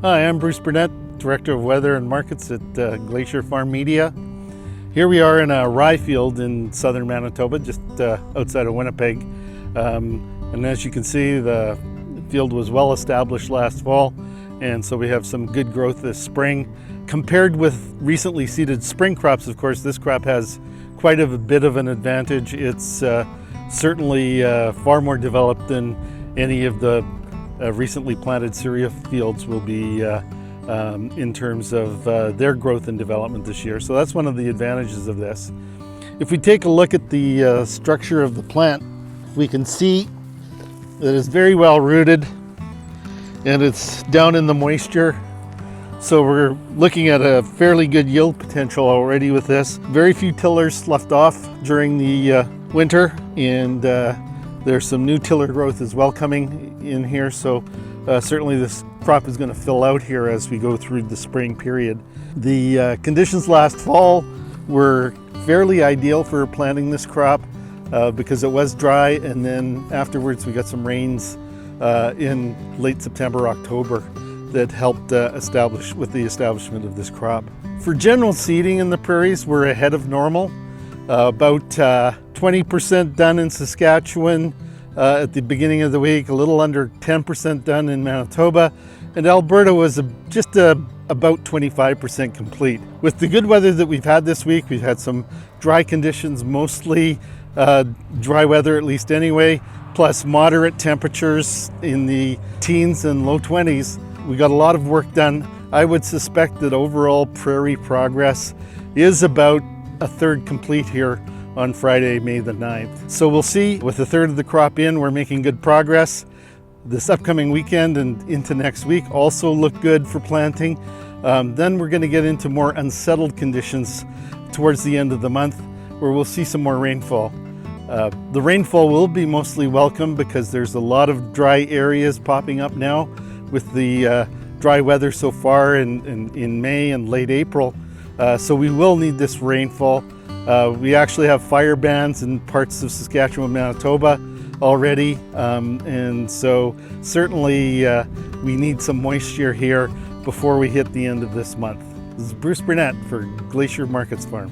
Hi, I'm Bruce Burnett, Director of Weather and Markets at Glacier Farm Media. Here we are in a rye field in southern Manitoba, just outside of Winnipeg. And as you can see, the field was well established last fall, and so we have some good growth this spring. Compared with recently seeded spring crops, of course, this crop has quite a bit of an advantage. It's certainly far more developed than any of the recently planted cereal fields will be in terms of their growth and development this year. So that's one of the advantages of this. If we take a look at the structure of the plant, we can see that it's very well rooted and it's down in the moisture. So we're looking at a fairly good yield potential already with this. Very few tillers sloughed off during the winter, and there's some new tiller growth as well coming in here. So certainly this crop is going to fill out here as we go through the spring period. The conditions last fall were fairly ideal for planting this crop because it was dry, and then afterwards we got some rains in late September, October that helped with the establishment of this crop. For general seeding in the prairies, we're ahead of normal. About 20% done in Saskatchewan at the beginning of the week, a little under 10% done in Manitoba, and Alberta was just about 25% complete. With the good weather that we've had this week, we've had some dry conditions, mostly dry weather at least anyway, plus moderate temperatures in the teens and low 20s. We got a lot of work done. I would suspect that overall prairie progress is about a third complete here on Friday, May the 9th. So we'll see. With a third of the crop in, we're making good progress. This upcoming weekend and into next week also look good for planting. Then we're going to get into more unsettled conditions towards the end of the month, where we'll see some more rainfall. The rainfall will be mostly welcome because there's a lot of dry areas popping up now with the dry weather so far in May and late April. So we will need this rainfall. We actually have fire bans in parts of Saskatchewan, Manitoba already, and so certainly we need some moisture here before we hit the end of this month. This is Bruce Burnett for Glacier Markets Farm.